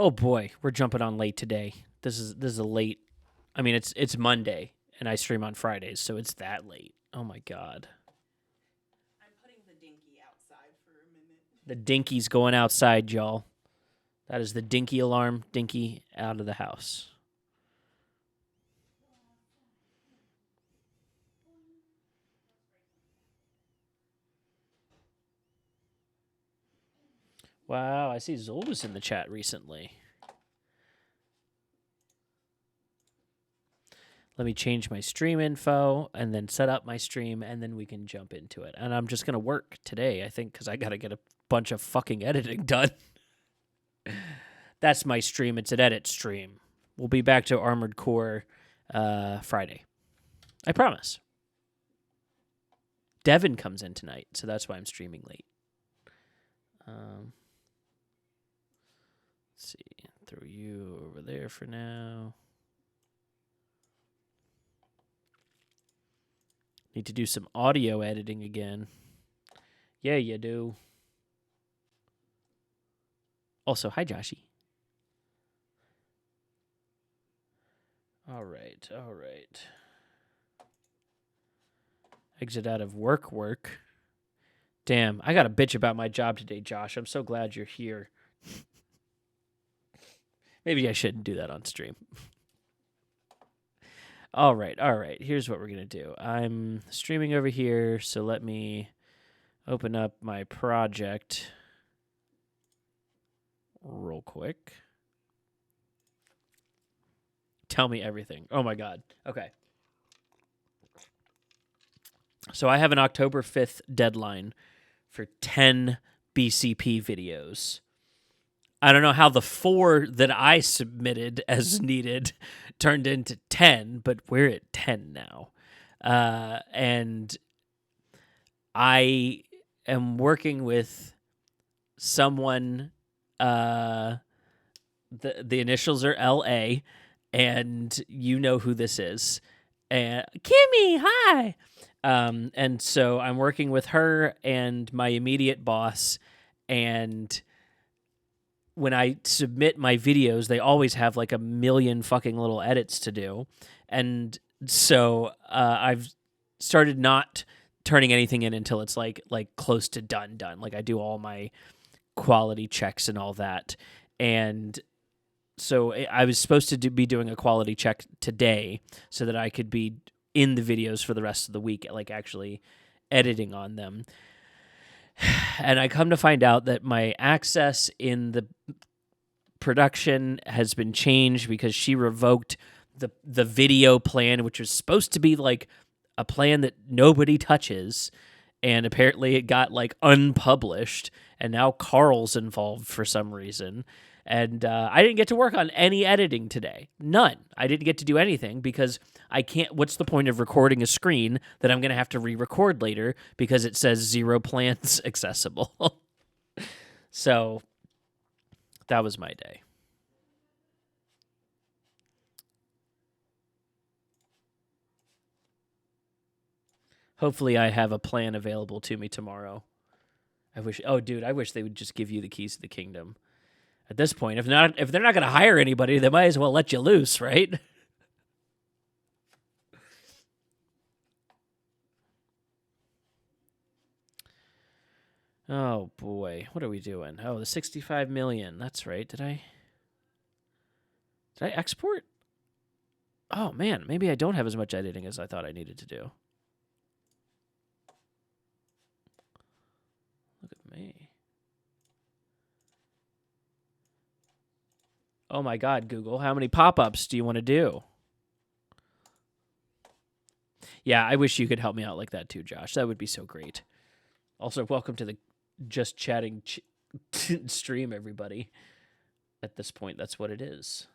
Oh boy, we're jumping on late today. This is a late. I mean, it's Monday, and I stream on Fridays, so it's that late. Oh my god, I'm putting the dinky outside for a minute. the dinky's going outside, y'all. That is the dinky alarm. Dinky out of the house. Wow, I see Zol was in the chat recently. Let me change my stream info and then set up my stream, and then we can jump into it. And I'm just going to work today, I think, because I got to get a bunch of fucking editing done. That's my stream. It's an edit stream. We'll be back to Armored Core Friday. I promise. Devin comes in tonight, so that's why I'm streaming late. Let's see. Throw you over there for now. Need to do some audio editing again. Yeah, you do. Also, hi, Joshy. All right. Exit out of work. Damn, I got a bitch about my job today, Josh. I'm so glad you're here. Maybe I shouldn't do that on stream. All right. Here's what we're going to do. I'm streaming over here, so let me open up my project real quick. Tell me everything. Oh, my God. Okay. So I have an October 5th deadline for 10 BCP videos. I don't know how the 4 that I submitted as needed turned into 10, but we're at 10 now. And I am working with someone, the initials are LA, and you know who this is. And Kimmy, hi! And so I'm working with her and my immediate boss, and when I submit my videos, they always have like a million fucking little edits to do. And so I've started not turning anything in until it's like close to done. Like I do all my quality checks and all that. And so I was supposed to be doing a quality check today so that I could be in the videos for the rest of the week, like actually editing on them. And I come to find out that my access in the production has been changed because she revoked the video plan, which was supposed to be like a plan that nobody touches. And apparently it got like unpublished, and now Carl's involved for some reason. And I didn't get to work on any editing today. None. I didn't get to do anything because I can't. What's the point of recording a screen that I'm going to have to re-record later because it says 0 plans accessible? So that was my day. Hopefully I have a plan available to me tomorrow. I wish they would just give you the keys to the kingdom. At this point, if they're not going to hire anybody, they might as well let you loose, right? Oh boy, what are we doing? Oh, the 65 million. That's right. Did I export? Oh man, maybe I don't have as much editing as I thought I needed to do. Look at me. Oh my God, Google, how many pop-ups do you want to do? Yeah, I wish you could help me out like that too, Josh. That would be so great. Also, welcome to the Just Chatting stream, everybody. At this point, that's what it is.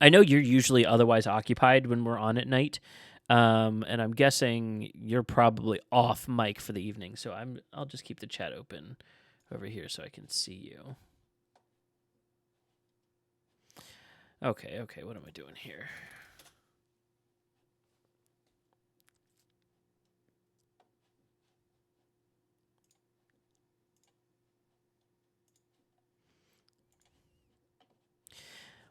I know you're usually otherwise occupied when we're on at night, and I'm guessing you're probably off mic for the evening. So I'll just keep the chat open over here so I can see you. Okay, what am I doing here?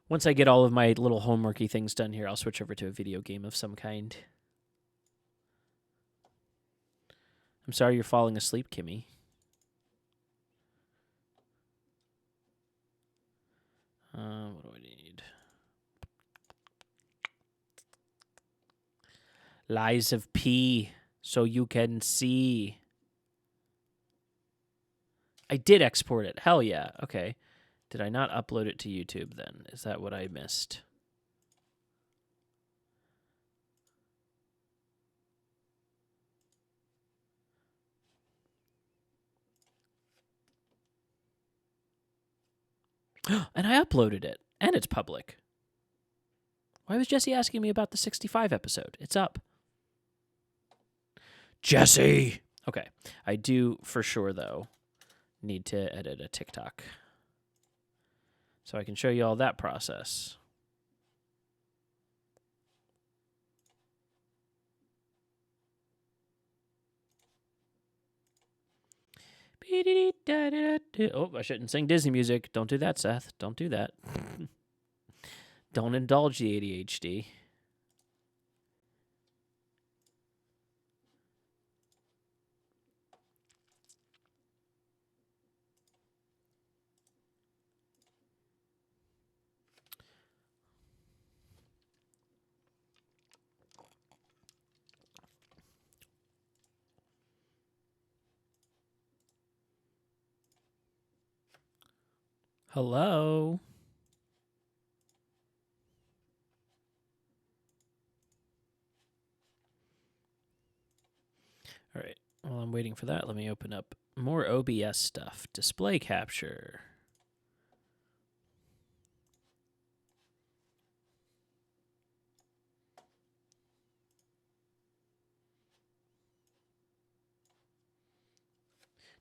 Once I get all of my little homeworky things done here, I'll switch over to a video game of some kind. I'm sorry you're falling asleep, Kimmy. What do I need? Lies of P, so you can see. I did export it. Hell yeah. Okay. Did I not upload it to YouTube then? Is that what I missed? And I uploaded it. And it's public. Why was Jesse asking me about the 65 episode? It's up. Jesse! Okay. I do, for sure, though, need to edit a TikTok. So I can show you all that process. Oh, I shouldn't sing Disney music. Don't do that, Seth. Don't do that. Don't indulge the ADHD. Hello? All right. While I'm waiting for that, let me open up more OBS stuff. Display capture.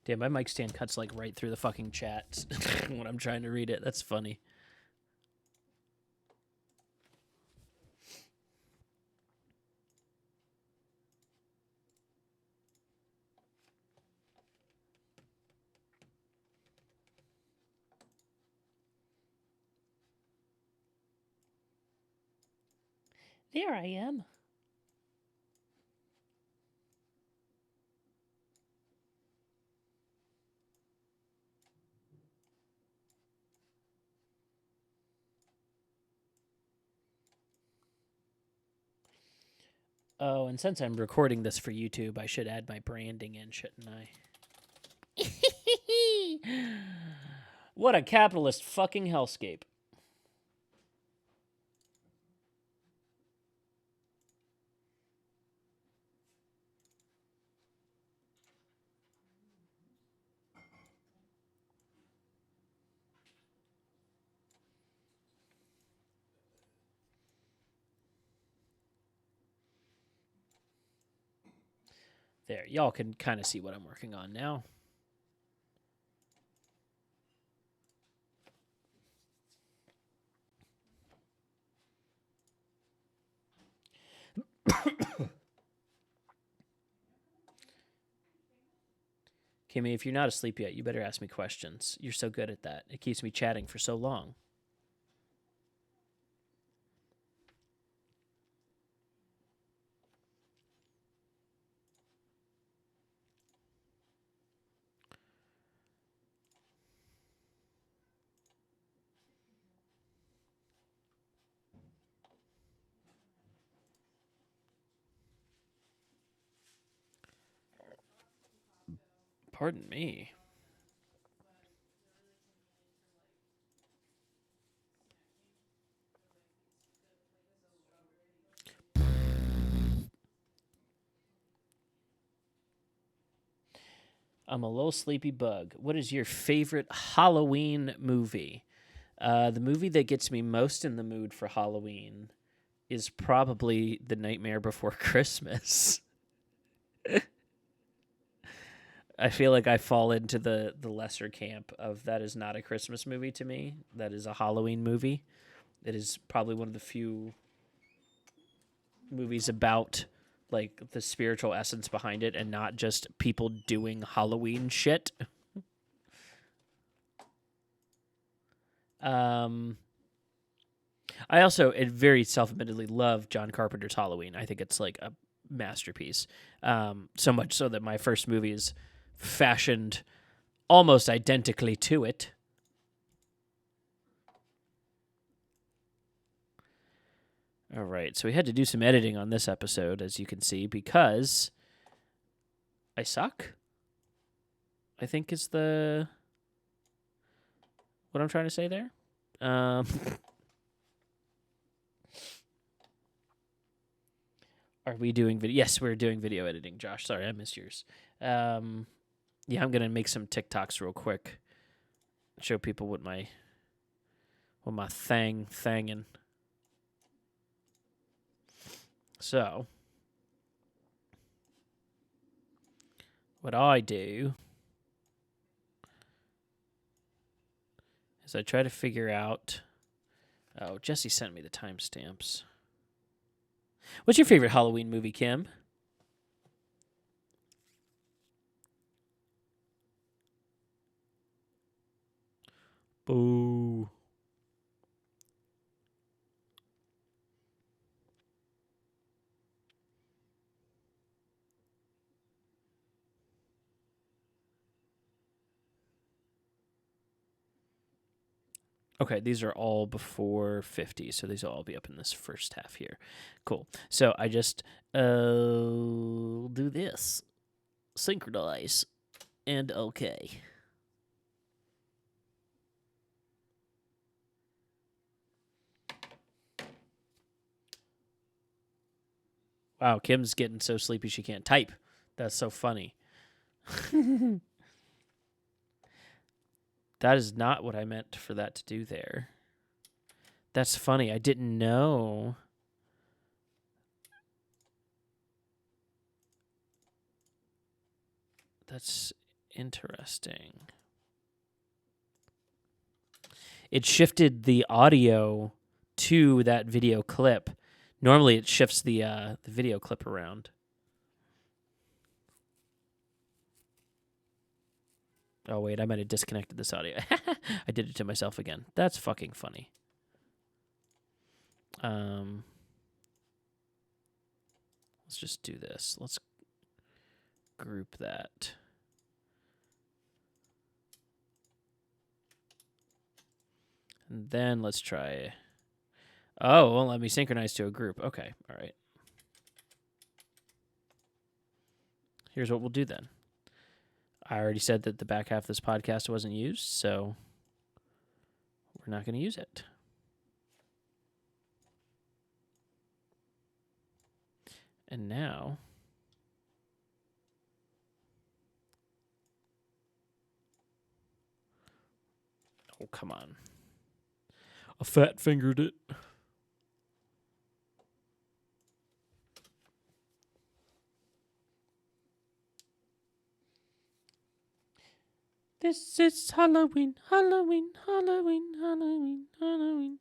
Damn, my mic stand cuts like right through the fucking chat when I'm trying to read it. That's funny. There I am. Oh, and since I'm recording this for YouTube, I should add my branding in, shouldn't I? What a capitalist fucking hellscape. There, y'all can kind of see what I'm working on now. Kimmy, if you're not asleep yet, you better ask me questions. You're so good at that. It keeps me chatting for so long. Pardon me. I'm a little sleepy bug. What is your favorite Halloween movie? The movie that gets me most in the mood for Halloween is probably The Nightmare Before Christmas. I feel like I fall into the lesser camp of that is not a Christmas movie to me. That is a Halloween movie. It is probably one of the few movies about like the spiritual essence behind it and not just people doing Halloween shit. I also very self-admittedly love John Carpenter's Halloween. I think it's like a masterpiece. So much so that my first movie is fashioned almost identically to it. All right, so we had to do some editing on this episode, as you can see, because I suck. I think is what I'm trying to say there. Are we doing video? Yes, we're doing video editing, Josh. Sorry, I missed yours. Yeah, I'm gonna make some TikToks real quick. Show people what my thangin'. So, what I do is I try to figure out. Oh, Jesse sent me the timestamps. What's your favorite Halloween movie, Kim? Boo. Okay, these are all before 50, so these will all be up in this first half here. Cool. So I just do this. Synchronize. And okay. Wow, Kim's getting so sleepy she can't type. That's so funny. That is not what I meant for that to do there. That's funny. I didn't know. That's interesting. It shifted the audio to that video clip. Normally it shifts the video clip around. Oh, wait, I might have disconnected this audio. I did it to myself again. That's fucking funny. Let's just do this. Let's group that. And then let's try. Oh, well, let me synchronize to a group. Okay, all right. Here's what we'll do then. I already said that the back half of this podcast wasn't used, so we're not going to use it. And now, oh, come on. I fat fingered it. This is Halloween, Halloween, Halloween, Halloween, Halloween.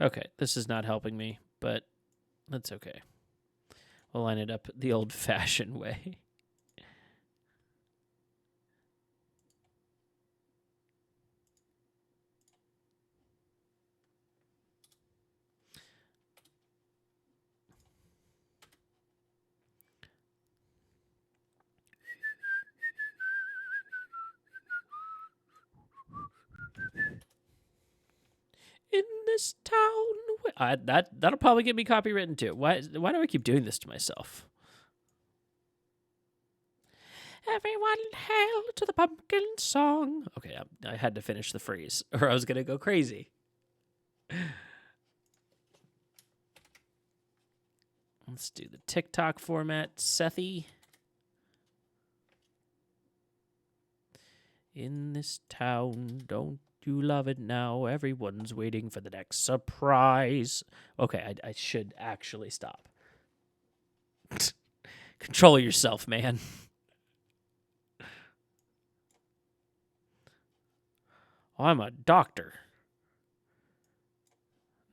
Okay, this is not helping me, but that's okay. We'll line it up the old-fashioned way. In this town, that'll probably get me copywritten too. Why do I keep doing this to myself? Everyone hail to the pumpkin song. Okay, I had to finish the phrase, or I was gonna go crazy. Let's do the TikTok format, Sethy. In this town, don't you love it now? Everyone's waiting for the next surprise. Okay, I should actually stop. Control yourself, man. Oh, I'm a doctor,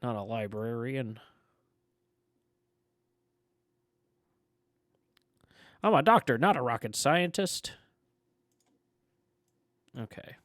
not a librarian. I'm a doctor, not a rocket scientist. Okay.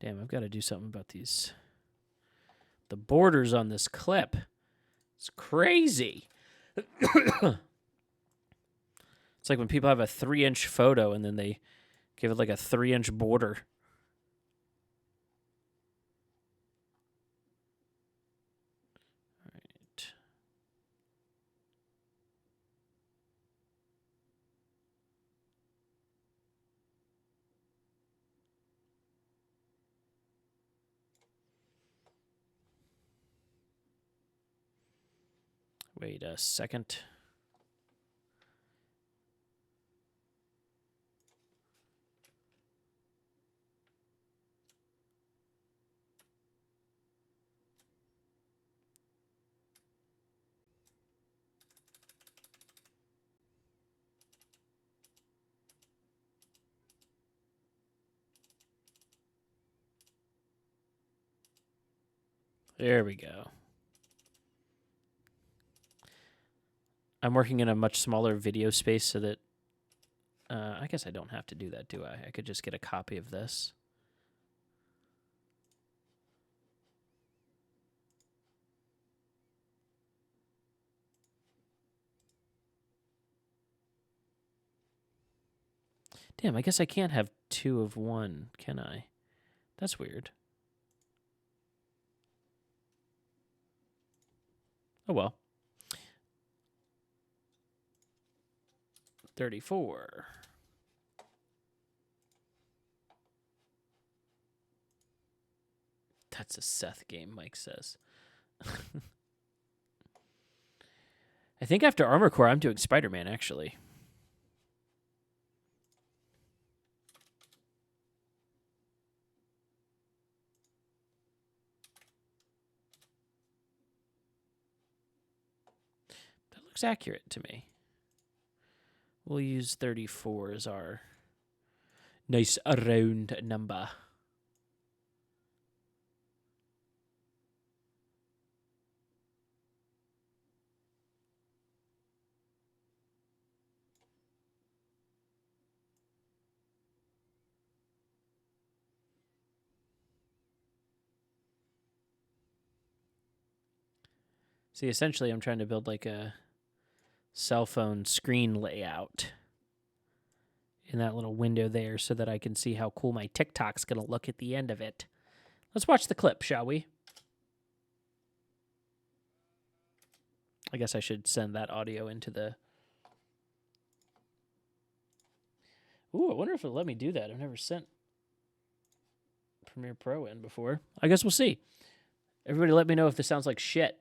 Damn, I've got to do something about these. The borders on this clip. It's crazy. It's like when people have a 3-inch photo and then they give it like a 3-inch border. All right. Wait a second. There we go. I'm working in a much smaller video space so that I guess I don't have to do that, do I? I could just get a copy of this. Damn, I guess I can't have 2 of one, can I? That's weird. Oh well. 34. That's a Seth game, Mike says. I think after Armor Core, I'm doing Spider-Man, actually. That looks accurate to me. We'll use 34 as our nice round number. See, essentially, I'm trying to build like a cell phone screen layout in that little window there so that I can see how cool my TikTok's going to look at the end of it. Let's watch the clip, shall we? I guess I should send that audio into the... Ooh, I wonder if it'll let me do that. I've never sent Premiere Pro in before. I guess we'll see. Everybody let me know if this sounds like shit.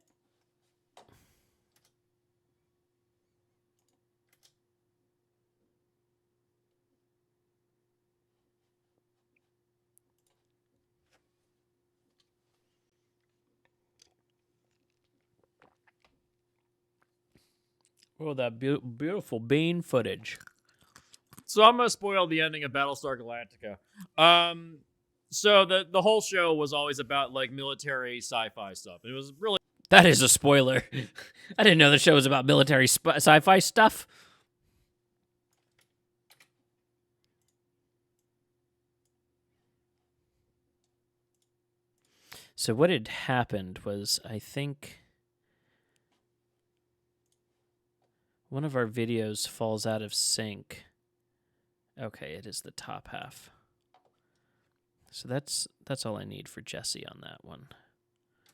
Oh, that beautiful bean footage. So I'm gonna spoil the ending of Battlestar Galactica. So the whole show was always about like military sci-fi stuff. It was really That is a spoiler. I didn't know the show was about military sci-fi stuff. So what had happened was, I think one of our videos falls out of sync. Okay, it is the top half. So that's all I need for Jesse on that one.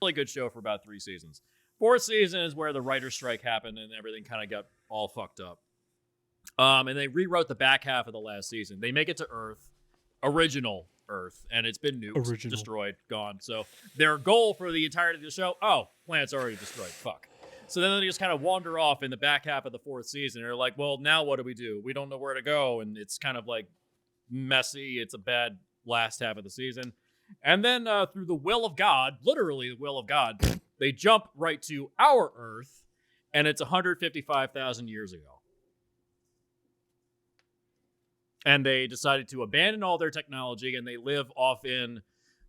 really good show for about 3 seasons. 4th season is where the writer's strike happened and everything kind of got all fucked up. And they rewrote the back half of the last season. They make it to Earth, original, Earth, and it's been nuked, Original. destroyed, gone. So their goal for the entirety of the show, planet's already destroyed. Fuck. So then they just kind of wander off in the back half of the 4th season. They're like, well, now what do? We don't know where to go, and it's kind of like messy. It's a bad last half of the season. And then through the will of God, literally the will of God, they jump right to our Earth, and it's 155,000 years ago. And they decided to abandon all their technology, and they live off in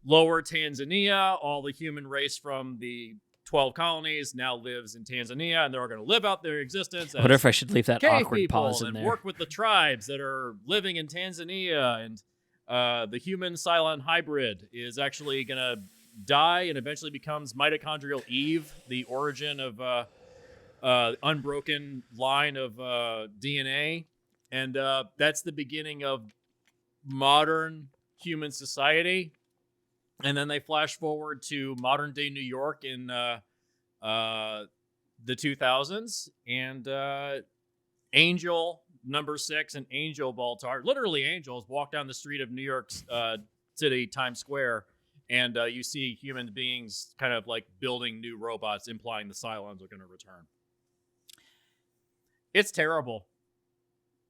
lower Tanzania. All the human race from the 12 colonies now lives in Tanzania, and they're going to live out their existence. I wonder if I should leave that cave awkward people pause in and there. work with the tribes that are living in Tanzania. And the human silent hybrid is actually going to die and eventually becomes mitochondrial Eve, the origin of unbroken line of DNA. And that's the beginning of modern human society. And then they flash forward to modern day New York in the 2000s. And Angel number 6 and Angel Baltar, literally angels, walk down the street of New York City, Times Square. And you see human beings kind of like building new robots, implying the Cylons are going to return. It's terrible.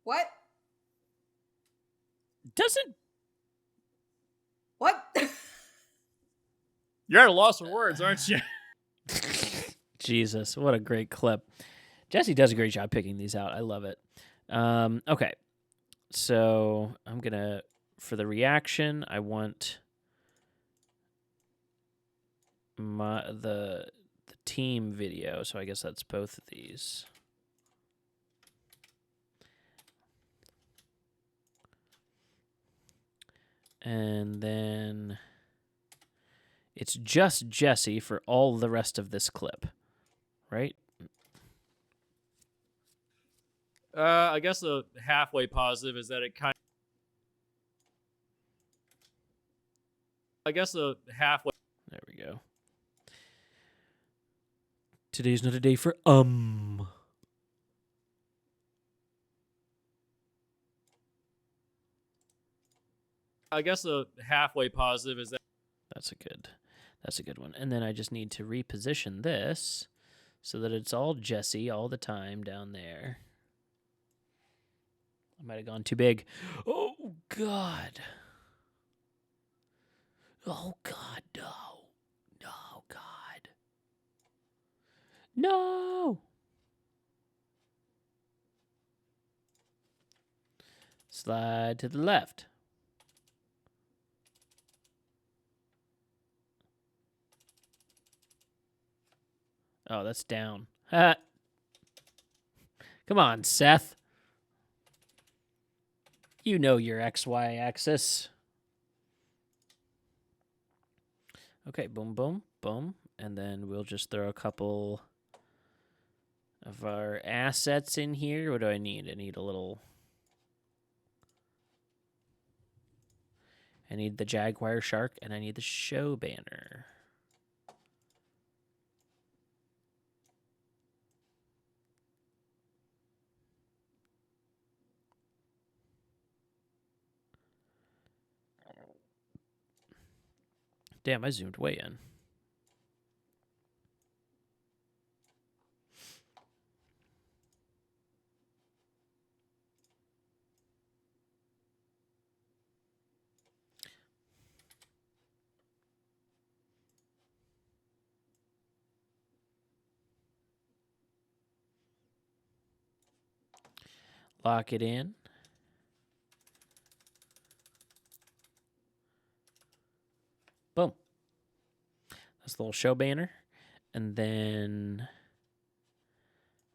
What? What? You're at a loss for words, aren't you? Jesus, what a great clip. Jesse does a great job picking these out. I love it. Okay, so I'm going to, for the reaction, I want the team video, so I guess that's both of these. And then it's just Jesse for all the rest of this clip, right? I guess the halfway positive is that it kind of... I guess the halfway... There we go. Today's not a day for I guess the halfway positive is that... That's a good one. And then I just need to reposition this so that it's all Jesse all the time down there. I might have gone too big. Oh, God. Oh, God, no. No, God. No. Slide to the left. Oh, that's down. Ha. Come on, Seth. You know your XY axis. Okay, boom, boom, boom. And then we'll just throw a couple of our assets in here. What do I need? I need a little... I need the Jaguar Shark, and I need the show banner. Damn, I zoomed way in. Lock it in. Boom. That's the little show banner. And then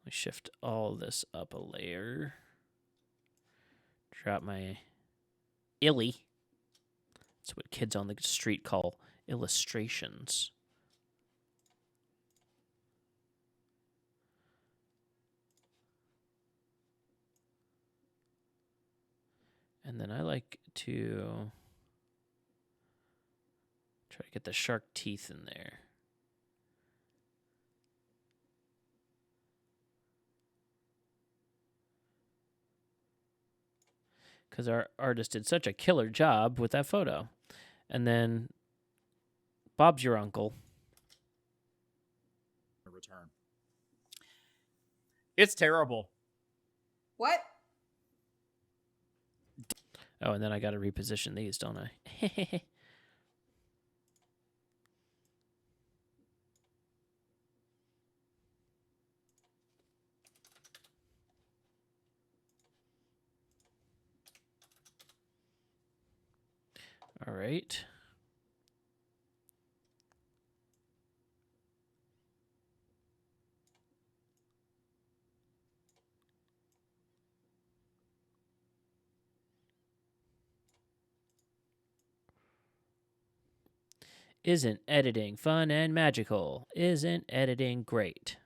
we shift all this up a layer. Drop my illy. That's what kids on the street call illustrations. And then I like to try to get the shark teeth in there. Because our artist did such a killer job with that photo. And then Bob's your uncle. Return. It's terrible. What? Oh, and then I got to reposition these, don't I? All right. Isn't editing fun and magical? Isn't editing great?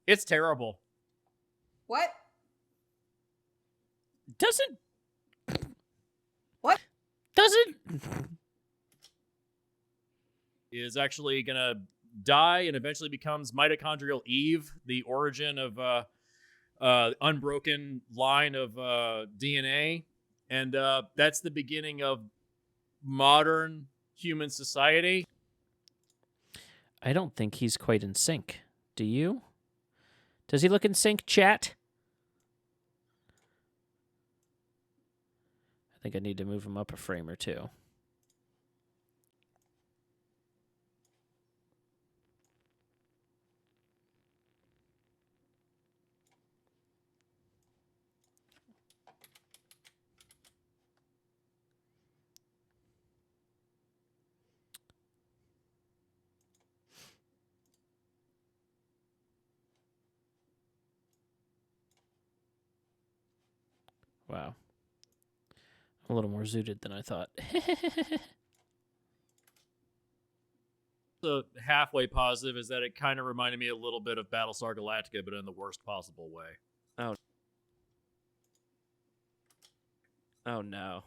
It's terrible. What? Doesn't. What? Doesn't. Is actually gonna die and eventually becomes mitochondrial Eve, the origin of unbroken line of DNA, and that's the beginning of modern human society. I don't think he's quite in sync. Do you? Does he look in sync, chat? I think I need to move him up a frame or two. Wow. A little more zooted than I thought. The halfway positive is that it kind of reminded me a little bit of Battlestar Galactica, but in the worst possible way. Oh no.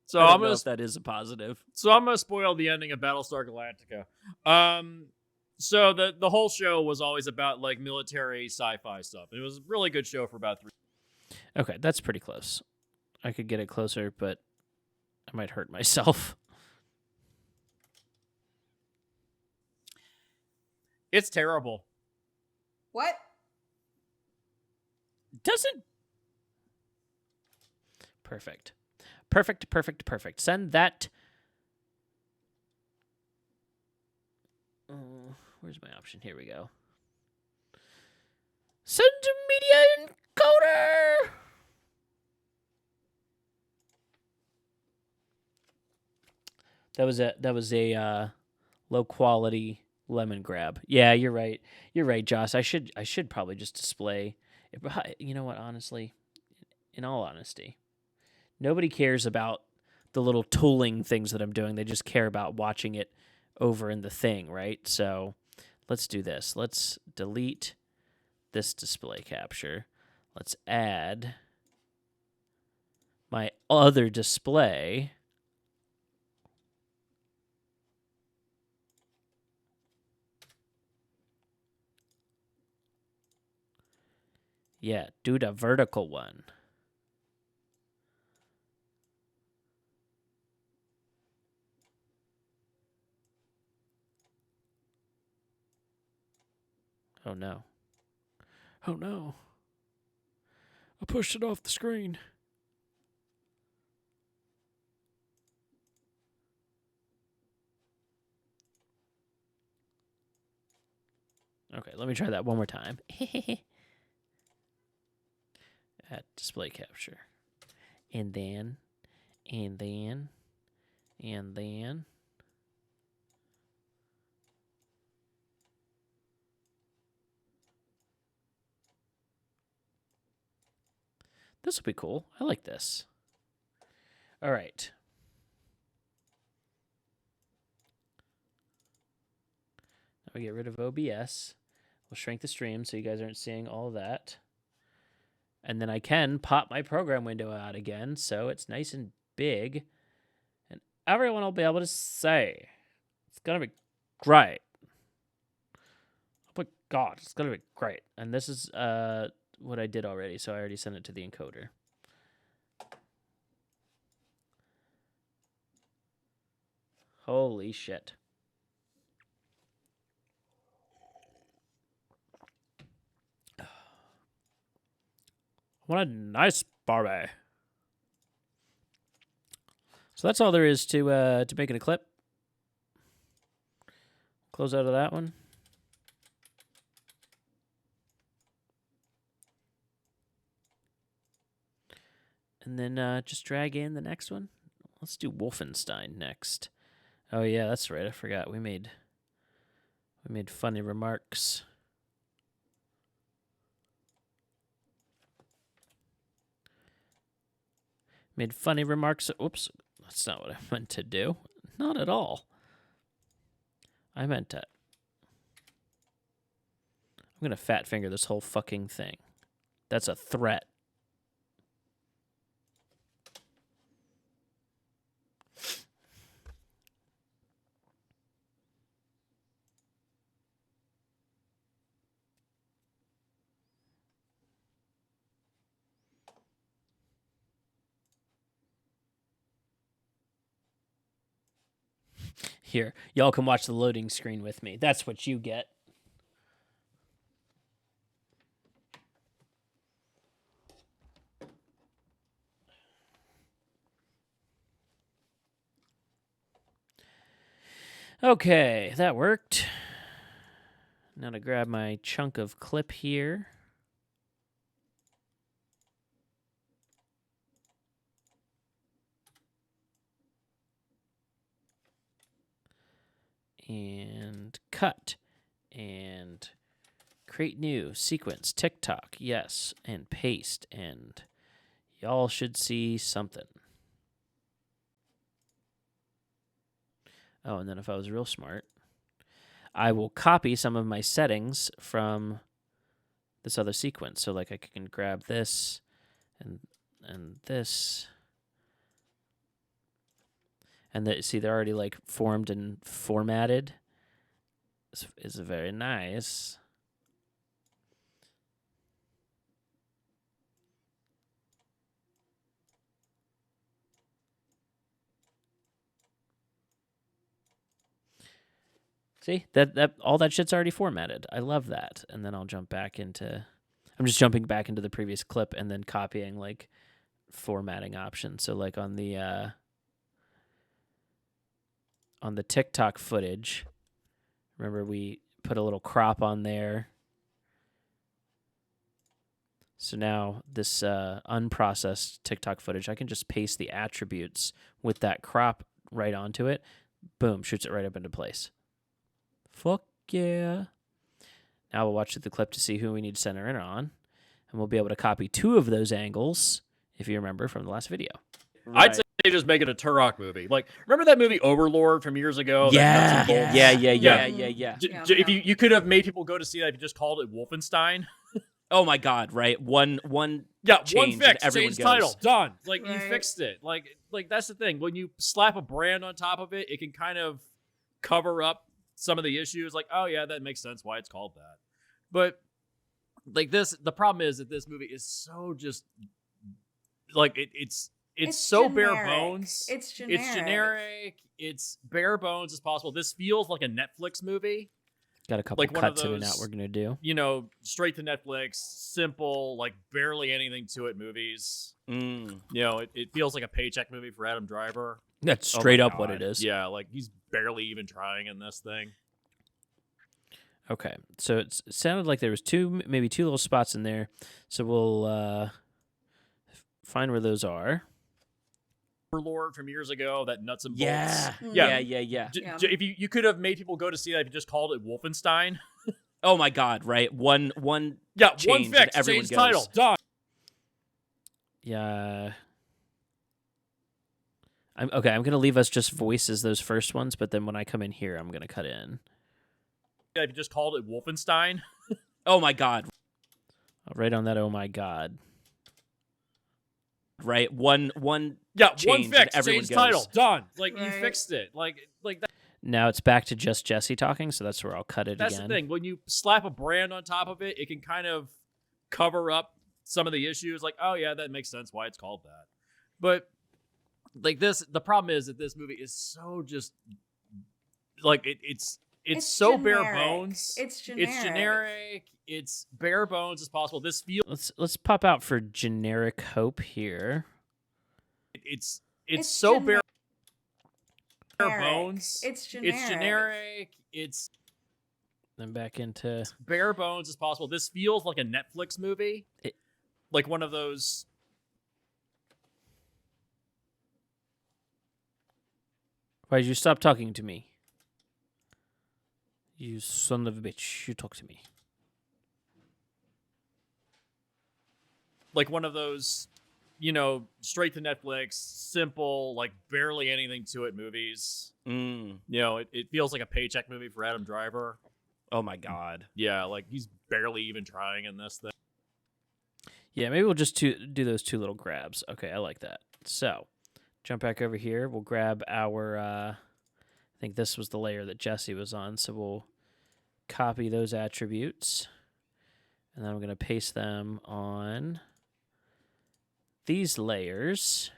So I don't I'm know gonna if that is a positive. So I'm gonna spoil the ending of Battlestar Galactica. So the whole show was always about like military sci-fi stuff. It was a really good show for about 3. Okay, that's pretty close. I could get it closer, but I might hurt myself. It's terrible. What? Doesn't. Perfect. Perfect, perfect, perfect. Send that. Where's my option? Here we go. Send to media encoder. That was a low quality lemon grab. Yeah, you're right. You're right, Joss. I should probably just display. You know what? Honestly, in all honesty, nobody cares about the little tooling things that I'm doing. They just care about watching it over in the thing, right? So let's do this. Let's delete this display capture. Let's add my other display. Yeah, do the vertical one. Oh no. Oh no. I pushed it off the screen. Okay, let me try that one more time. At display capture. And then. This will be cool. I like this. All right. Now we get rid of OBS. We'll shrink the stream so you guys aren't seeing all of that. And then I can pop my program window out again so it's nice and big. And everyone will be able to say, it's going to be great. Oh my God, it's going to be great. And this is what I did already, so I already sent it to the encoder. Holy shit. What a nice Barbie. So that's all there is to making a clip. Close out of that one. And then just drag in the next one. Let's do Wolfenstein next. Oh yeah, that's right. I forgot. We made funny remarks. Made funny remarks. Oops, that's not what I meant to do. Not at all. I meant to. I'm going to fat finger this whole fucking thing. That's a threat. Here, y'all can watch the loading screen with me. That's what you get. Okay, that worked. Now to grab my chunk of clip here. And cut. And create new sequence. TikTok, yes. And paste. And y'all should see something. Oh, and then if I was real smart, I will copy some of my settings from this other sequence. So like I can grab this and this. And see, they're already like formed and formatted. This is very nice. See, that all that shit's already formatted. I love that. And then I'll jump back into, I'm just jumping back into the previous clip and then copying like formatting options. So like on the TikTok footage, remember we put a little crop on there. So now this unprocessed TikTok footage, I can just paste the attributes with that crop right onto it. Boom, shoots it right up into place. Fuck yeah. Now we'll watch the clip to see who we need to center in on. And we'll be able to copy 2 of those angles, if you remember from the last video. Right. I'd say just make it a Turok movie. Like, remember that movie Overlord from years ago? Yeah. Yeah. If you could have made people go to see that if you just called it Wolfenstein. Oh my God! Right, one change, fix, change title, done. Like you fixed it. Like that's the thing. When you slap a brand on top of it, it can kind of cover up some of the issues. Like, oh yeah, that makes sense why it's called that. But like this, the problem is that this movie is so just like it's so generic. bare bones. It's generic. It's bare bones as possible. This feels like a Netflix movie. Got a couple cuts in and out we're going to do. You know, straight to Netflix, simple, like barely anything to it movies. You know, it feels like a paycheck movie for Adam Driver. That's straight up what it is. Yeah, like he's barely even trying in this thing. Okay, so it sounded like there was maybe two little spots in there. So we'll find where those are. Overlord from years ago, that nuts and bolts. Yeah. If you could have made people go to see that if you just called it Wolfenstein. Oh my God! Right, one change, one fix, everyone change goes, title, done. Yeah. I'm gonna leave us just voices those first ones, but then when I come in here, I'm gonna cut in. If you just called it Wolfenstein. Oh my god. I'll write on that. Oh my god. Right. One Yeah, change one fix. and everyone Change goes. title. Done. Like you Right. fixed it. Like that. Now it's back to just Jesse talking, so that's where I'll cut it That's again. the thing. When you slap a brand on top of it, it can kind of cover up some of the issues. Like, oh yeah, that makes sense why it's called that. But like this, the problem is that this movie is so just like it's so bare generic. bones. It's It's generic. It's bare bones as possible. This feels Let's pop out for generic hope here. it's so bare bones. It's generic. It's generic. It's Then back into bare bones as possible. This feels like a Netflix movie, like one of those. Why did you stop talking to me? You son of a bitch! You talk to me. Like one of those, straight to Netflix, simple, like barely anything to it movies. It feels like a paycheck movie for Adam Driver. Oh my god. Yeah, like he's barely even trying in this thing. Yeah, maybe we'll just do those two little grabs. Okay, I like that. So, jump back over here. We'll grab our, I think this was the layer that Jesse was on, so we'll copy those attributes. And then I'm going to paste them on these layers.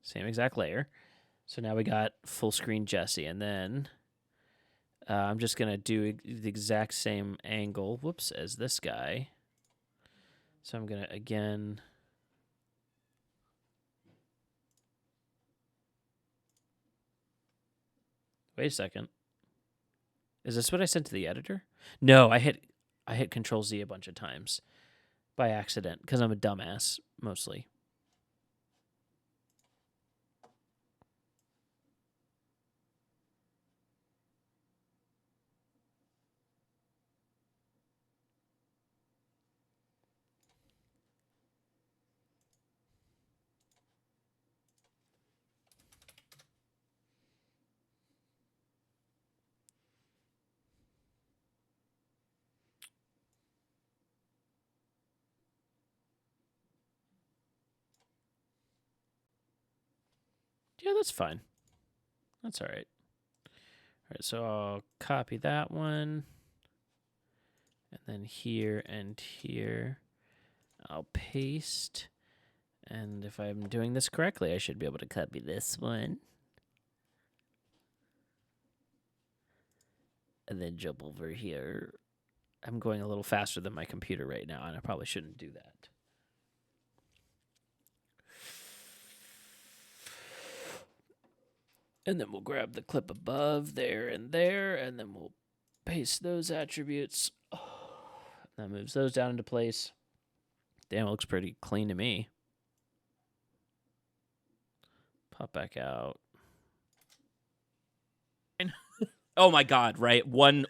Same exact layer. So now we got full screen Jesse, and then I'm just going to do the exact same angle, as this guy. So I'm going to, again, wait a second. Is this what I sent to the editor? No, I hit Control Z a bunch of times by accident because I'm a dumbass, mostly. Yeah, that's fine. That's all right. All right, so I'll copy that one. And then here and here. I'll paste. And if I'm doing this correctly, I should be able to copy this one. And then jump over here. I'm going a little faster than my computer right now, and I probably shouldn't do that. And then we'll grab the clip above there, and then we'll paste those attributes. That moves those down into place. Damn, it looks pretty clean to me. Pop back out. Oh my god, right? One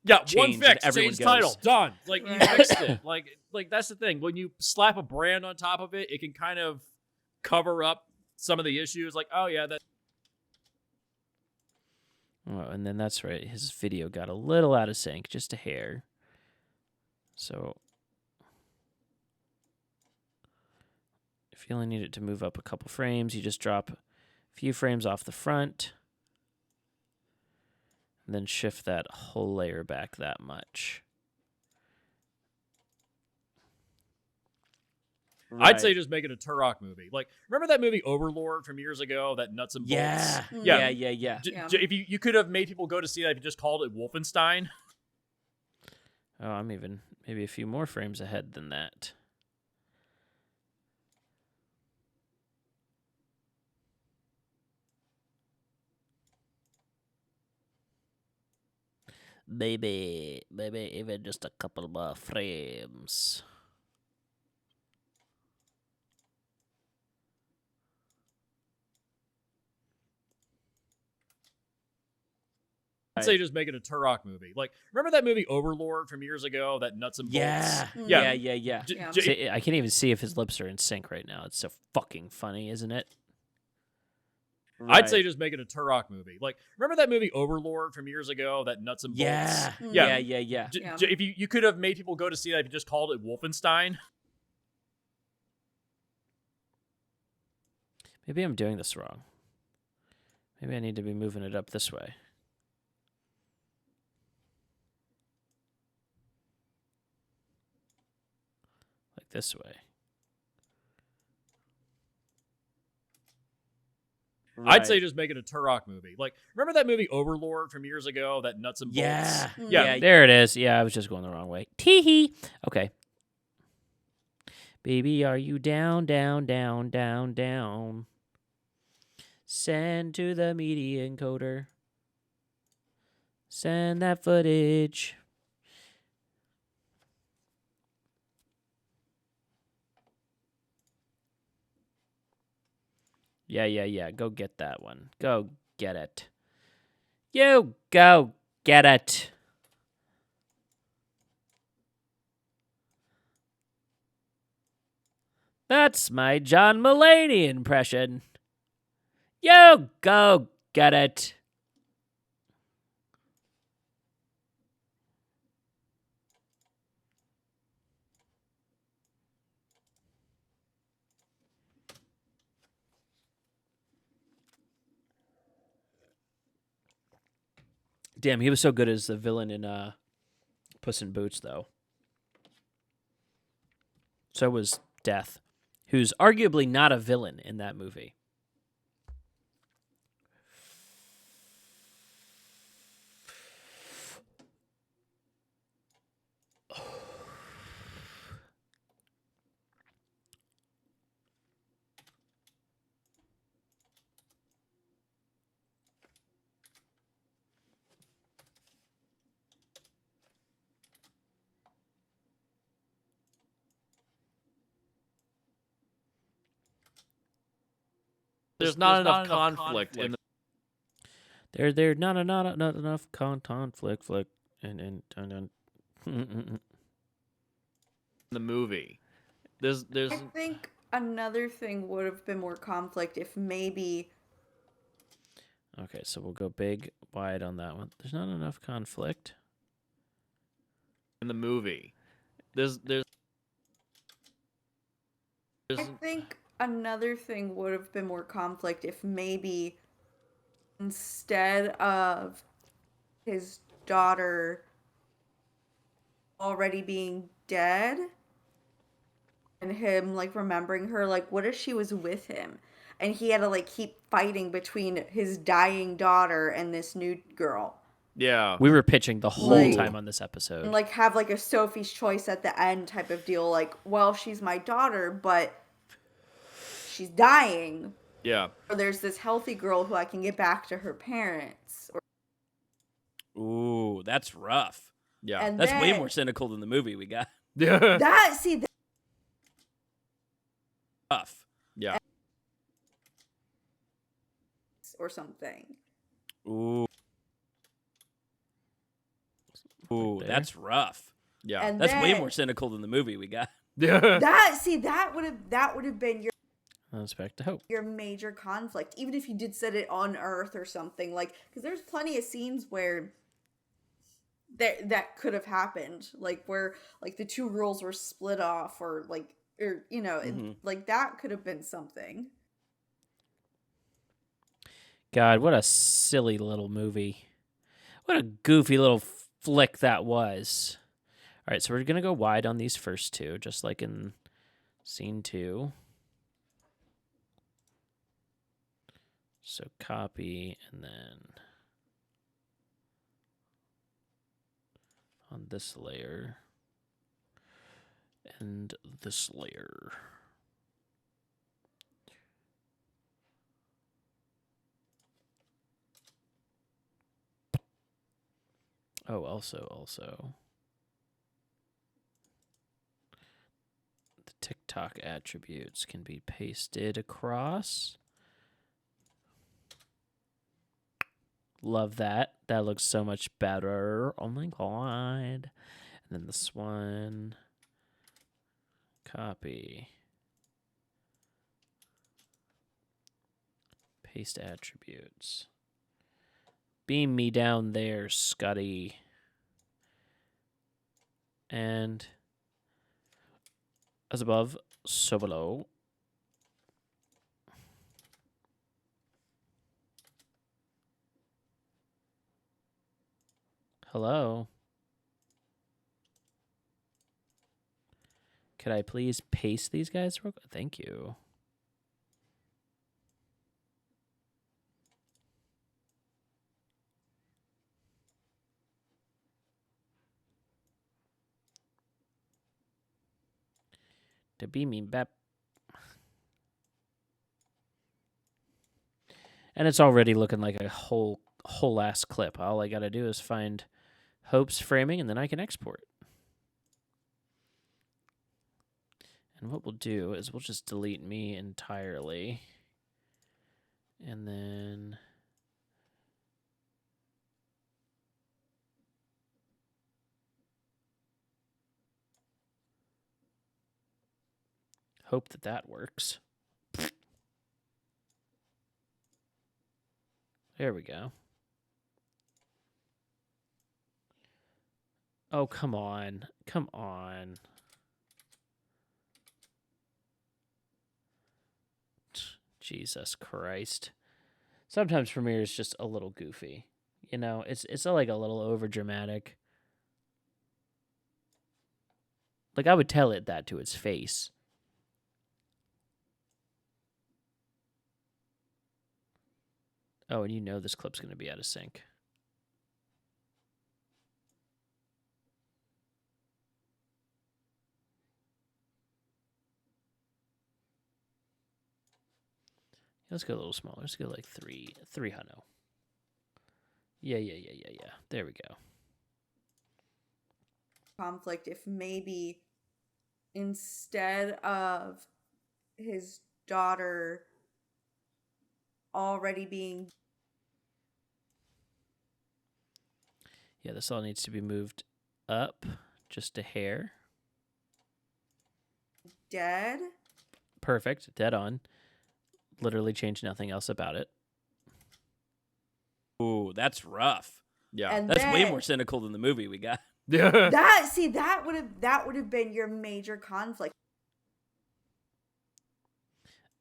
Yeah, change one fix. and everyone Change goes. title. Done. Like you Right. fixed it. Like that's the thing. When you slap a brand on top of it, it can kind of cover up some of the issues. Like, oh yeah, that. Oh, and then that's right. His video got a little out of sync, just a hair. So if you only need it to move up a couple frames, you just drop a few frames off the front. And then shift that whole layer back that much. I'd say just make it a Turok movie. Like, remember that movie Overlord from years ago? That nuts and bolts. Yeah. Yeah. Yeah. If you could have made people go to see that if you just called it Wolfenstein. Oh, I'm even maybe a few more frames ahead than that. Maybe even just a couple more frames. I'd say just make it a Turok movie. Like, remember that movie Overlord from years ago? That nuts and bolts. Yeah. Yeah. See, I can't even see if his lips are in sync right now. It's so fucking funny, isn't it? I'd say just make it a Turok movie. Like, remember that movie Overlord from years ago? That nuts and bolts. Yeah, Yeah. yeah. Yeah. If you could have made people go to see that if you just called it Wolfenstein. Maybe I'm doing this wrong. Maybe I need to be moving it up this way. Like this way. I'd say just make it a Turok movie. Like, remember that movie Overlord from years ago? That nuts and bolts. Yeah, Yeah. There it is. Yeah, I was just going the wrong way. Tee-hee. Okay. Baby, are you down, down, down, down, down? Send to the media encoder. Send that footage. Yeah. Go get that one. Go get it. You go get it. That's my John Mulaney impression. You go get it. Damn, he was so good as the villain in Puss in Boots, though. So was Death, who's arguably not a villain in that movie. There's not enough conflict in the There's not enough conflict flick and movie. There's I think another thing would have been more conflict if maybe. Okay, so we'll go big, wide on that one. There's not enough conflict in the movie. I think another thing would have been more conflict if maybe instead of his daughter already being dead and him like remembering her, like what if she was with him and he had to like keep fighting between his dying daughter and this new girl. Yeah. we were pitching the whole time on this episode. And like have like a Sophie's Choice at the end type of deal, like, well, she's my daughter, but she's dying. Yeah. Or there's this healthy girl who I can get back to her parents. Ooh, that's rough. Yeah. And That's way then- more cynical than the movie we got. Yeah. That see that Rough. Yeah. or something. Ooh. Ooh, that's rough. Yeah. And That's way then- more cynical than the movie we got. Yeah. That would have been Let's back to hope. your major conflict, even if you did set it on Earth or something, like, because there's plenty of scenes where that could have happened, like where like the two girls were split off, or like, or you know, like that could have been something. God, what a silly little movie. What a goofy little flick that was. All right, so we're going to go wide on these first two, just like in scene 2. So copy, and then on this layer, and this layer. Oh, also. The TikTok attributes can be pasted across. Love that. That looks so much better. Oh my god. And then this one. Copy. Paste attributes. Beam me down there, Scotty. And as above, so below. Hello. Could I please paste these guys real quick? Thank you. To be me back. And it's already looking like a whole ass clip. All I gotta do is find Hope's framing and then I can export. And what we'll do is we'll just delete me entirely. And then hope that that works. There we go. Oh, come on. Come on. Jesus Christ. Sometimes Premiere is just a little goofy. You know, it's like a little over dramatic. Like I would tell it that to its face. Oh, and you know this clip's going to be out of sync. Let's go a little smaller. Let's go like 300. Yeah. There we go. Conflict if maybe instead of his daughter already being This all needs to be moved up just a hair. dead. Perfect. Dead on. Literally change nothing else about it. Ooh, that's rough. Yeah. And That's way then- more cynical than the movie we got. Yeah. that would have been your major conflict.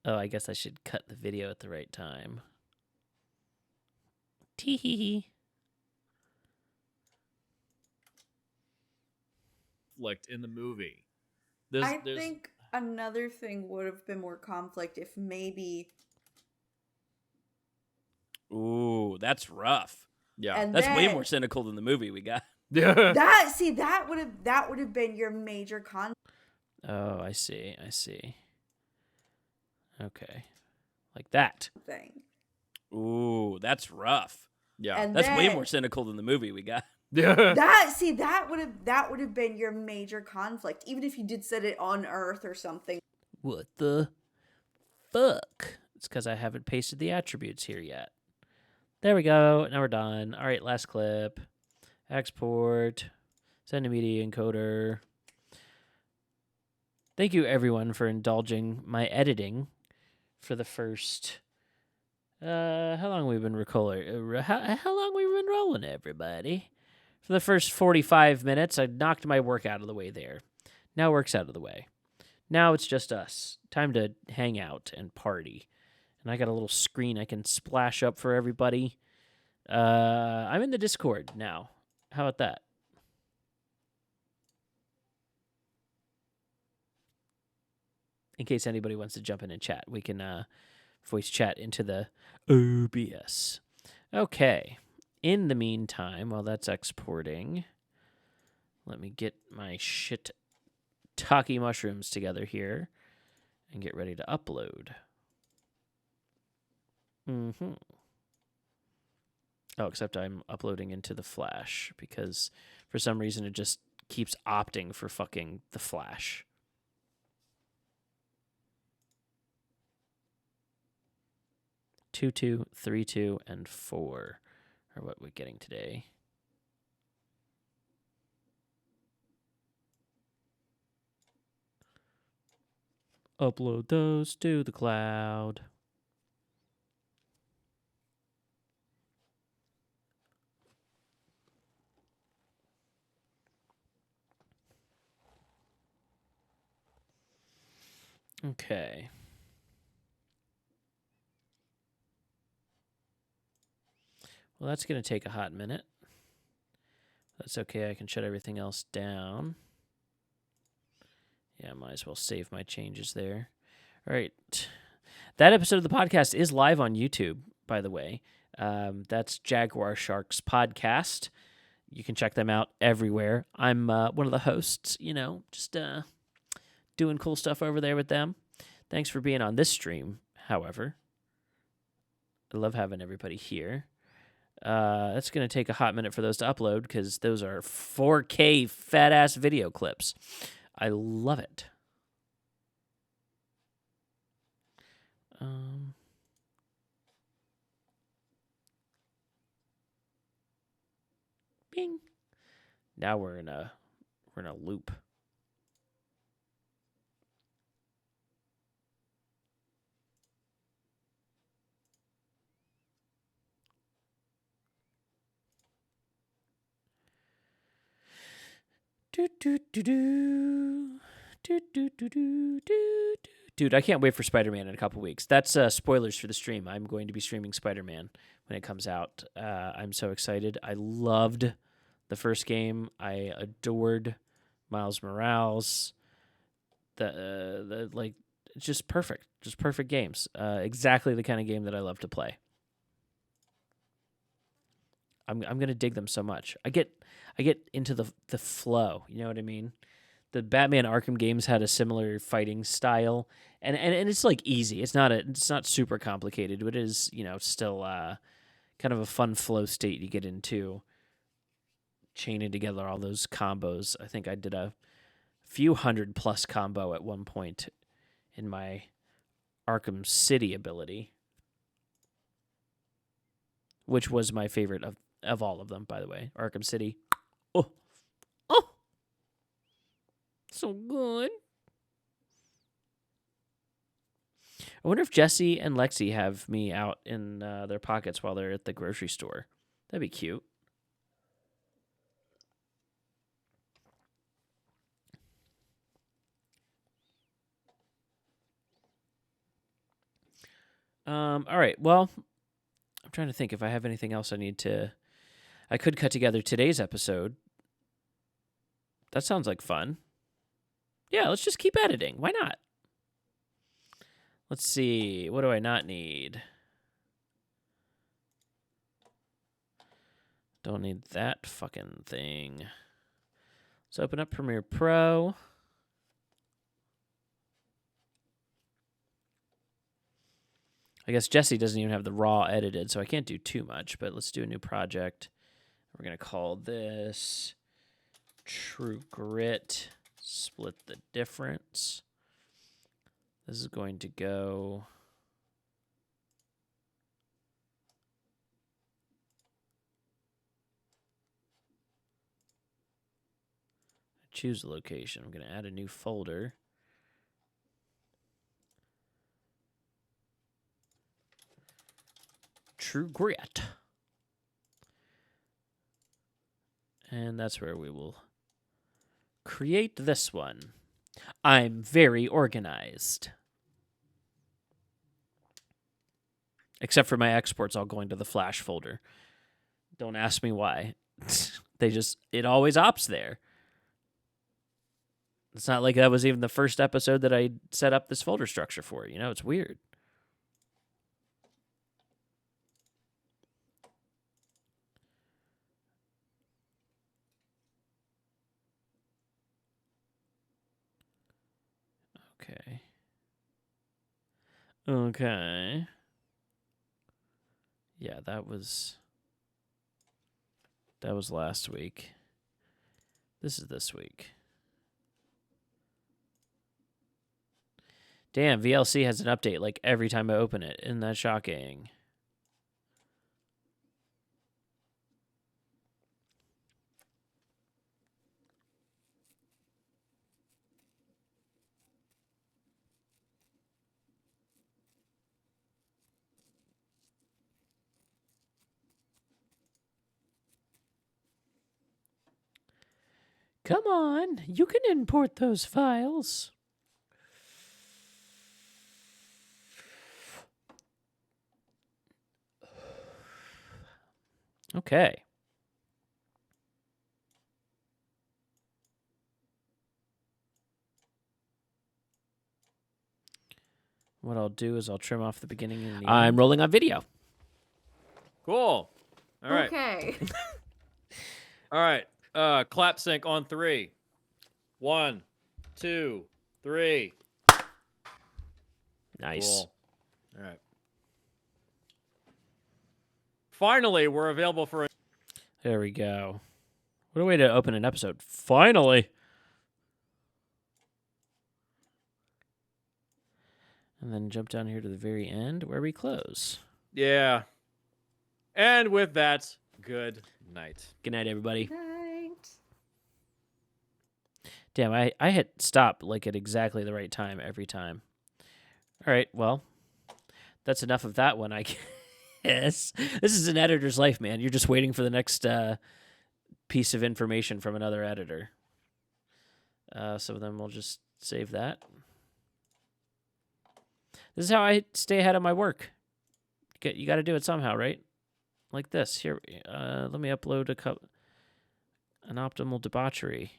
Oh, I guess I should cut the video at the right time. Tee-hee-hee. Conflict in the movie. I think another thing would have been more conflict if maybe Ooh, that's rough. Yeah. and That's way then- more cynical than the movie we got. Yeah. that would have been your major conflict. Oh, I see. Okay. Like that. Thing. Ooh, that's rough. Yeah. And That's way then- more cynical than the movie we got. Yeah. that would have been your major conflict, even if you did set it on Earth or something. What the fuck? It's because I haven't pasted the attributes here yet. There we go. Now we're done. All right, last clip. Export. Send to media encoder. Thank you, everyone, for indulging my editing for the first... how long we been recording? How long we been rolling, everybody? For the first 45 minutes, I knocked my work out of the way there. Now work's out of the way. Now it's just us. Time to hang out and party. And I got a little screen I can splash up for everybody. I'm in the Discord now. How about that? In case anybody wants to jump in and chat, we can voice chat into the OBS. Okay. In the meantime, while that's exporting, let me get my shiitake mushrooms together here and get ready to upload. Oh, except I'm uploading into the Flash because for some reason it just keeps opting for fucking the Flash. Two, 3, 2, and 4 are what we're getting today. Upload those to the cloud. Okay. Well, that's going to take a hot minute. That's okay. I can shut everything else down. Yeah, might as well save my changes there. All right. That episode of the podcast is live on YouTube, by the way. That's Jaguar Sharks Podcast. You can check them out everywhere. I'm one of the hosts, just doing cool stuff over there with them. Thanks for being on this stream, however. I love having everybody here. That's going to take a hot minute for those to upload because those are 4K fat-ass video clips. I love it. Bing. Now we're in a loop. Dude, I can't wait for Spider-Man in a couple weeks. That's spoilers for the stream. I'm going to be streaming Spider-Man when it comes out. I'm so excited. I loved the first game. I adored Miles Morales. Just perfect. Just perfect games. Exactly the kind of game that I love to play. I'm gonna dig them so much. I get into the flow. You know what I mean? The Batman Arkham games had a similar fighting style, and it's like easy. It's not super complicated, but it is still kind of a fun flow state you get into. Chaining together all those combos. I think I did a few 100+ combo at one point in my Arkham City ability, which was my favorite of all of them, by the way. Arkham City. Oh, so good. I wonder if Jesse and Lexi have me out in their pockets while they're at the grocery store. That'd be cute. All right. Well, I'm trying to think if I have anything else I could cut together today's episode. That sounds like fun. Yeah, let's just keep editing. Why not? Let's see. What do I not need? Don't need that fucking thing. Let's open up Premiere Pro. I guess Jesse doesn't even have the raw edited, so I can't do too much, but let's do a new project. We're going to call this True Grit, Split the Difference. This is going to go... Choose a location. I'm going to add a new folder. True Grit. And that's where we will create this one. I'm very organized. Except for my exports all going to the Flash folder. Don't ask me why. It always opts there. It's not like that was even the first episode that I set up this folder structure for. It's weird. Okay. Yeah, that was last week. This is this week. Damn, VLC has an update like every time I open it. Isn't that shocking? Come on, you can import those files. Okay. What I'll do is I'll trim off the beginning and the I'm end. rolling on video. Cool. All right. Okay. All right. Clap sync on 3. 1, 2, 3. Nice. Cool. All right. Finally, we're available for. There we go. What a way to open an episode. Finally. And then jump down here to the very end where we close. Yeah. And with that, good night. Good night, everybody. Night. Damn, I hit stop like at exactly the right time every time. All right, well, that's enough of that one, I guess. This is an editor's life, man. You're just waiting for the next piece of information from another editor. So then we'll just save that. This is how I stay ahead of my work. You got to do it somehow, right? Like this. Here, let me upload an optimal debauchery.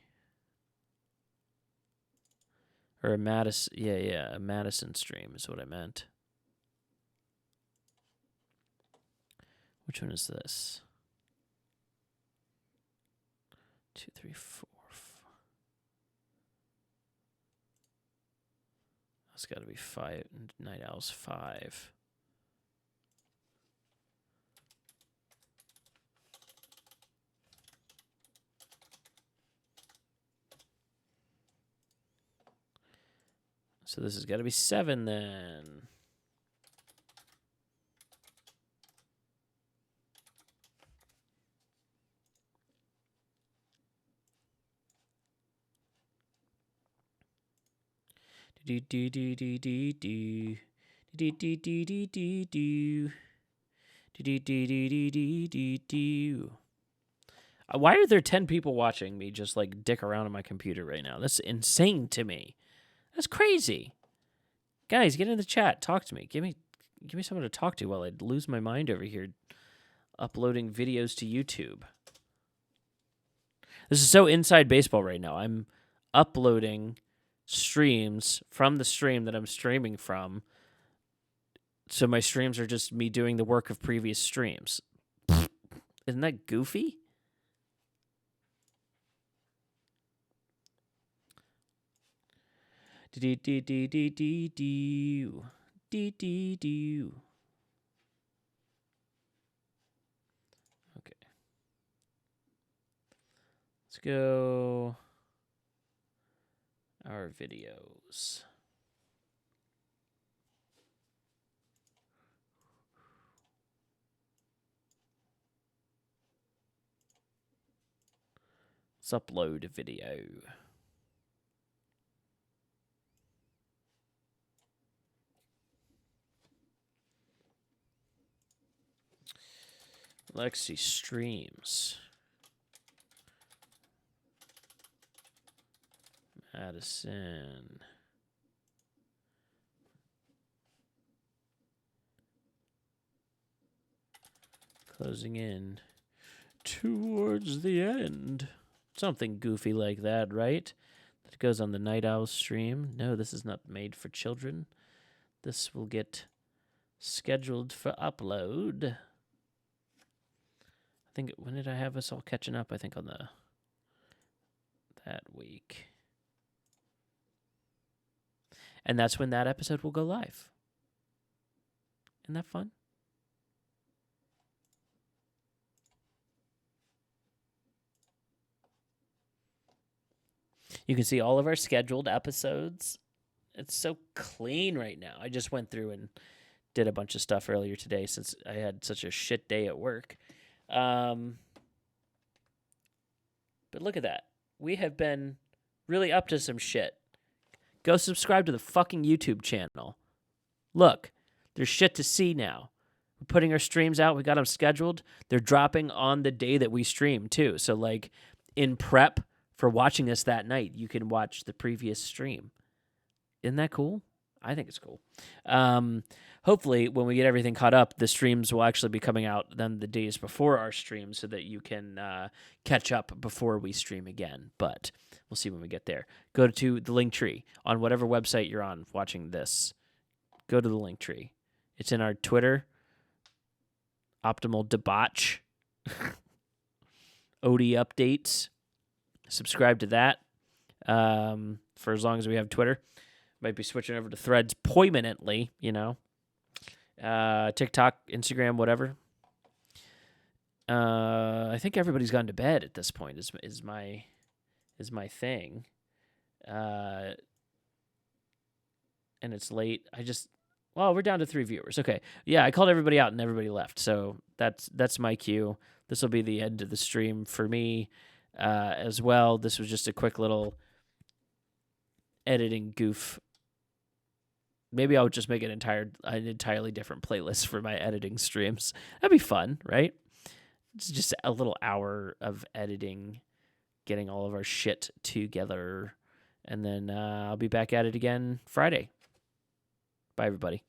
Or a Madison, a Madison stream is what I meant. Which one is this? 2, 3, 4, 5. That's got to be 5. Night Owl's 5. So this has got to be 7 then. Do do do do do do do do do do do do do do do do do do. Why are there 10 people watching me just like dick around on my computer right now? That's insane to me. That's crazy. Guys, get in the chat. Talk to me. Give me someone to talk to while I lose my mind over here uploading videos to YouTube. This is so inside baseball right now. I'm uploading streams from the stream that I'm streaming from. So my streams are just me doing the work of previous streams. Isn't that goofy? Do do do do do do do do do. Okay. Let's go. Our videos. Let's upload a video. Lexi streams. Madison. Closing in towards the end. Something goofy like that, right? That goes on the Night Owl stream. No, this is not made for children. This will get scheduled for upload. I think, when did I have us all catching up? I think on that week. And that's when that episode will go live. Isn't that fun? You can see all of our scheduled episodes. It's so clean right now. I just went through and did a bunch of stuff earlier today since I had such a shit day at work. But look at that. We have been really up to some shit. Go subscribe to the fucking YouTube channel. Look, there's shit to see now. We're putting our streams out. We got them scheduled. They're dropping on the day that we stream, too. So, like, in prep for watching us that night, you can watch the previous stream. Isn't that cool? I think it's cool. Hopefully, when we get everything caught up, the streams will actually be coming out then the days before our stream so that you can catch up before we stream again. But we'll see when we get there. Go to the link tree on whatever website you're on watching this. Go to the link tree. It's in our Twitter, Optimal Debauch, OD updates. Subscribe to that for as long as we have Twitter. Might be switching over to Threads permanently, TikTok, Instagram, whatever. I think everybody's gone to bed at this point. Is my thing. And it's late. We're down to 3 viewers. Okay, yeah, I called everybody out and everybody left. So that's my cue. This will be the end of the stream for me as well. This was just a quick little editing goof. Maybe I'll just make an entirely different playlist for my editing streams. That'd be fun, right? It's just a little hour of editing, getting all of our shit together, and then I'll be back at it again Friday. Bye, everybody.